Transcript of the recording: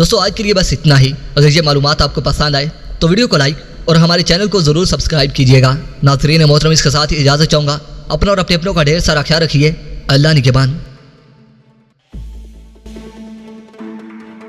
दोस्तों आज के लिए बस इतना ही। अगर ये मालूमात आपको पसंद आए तो वीडियो को लाइक और हमारे चैनल को ज़रूर सब्सक्राइब कीजिएगा। नाज़रीन मोहतरम, इसके साथ ही इजाज़त चाहूँगा। अपना और अपने अपनों का ढेर सारा ख्याल रखिए। अल्लाह निगहबान।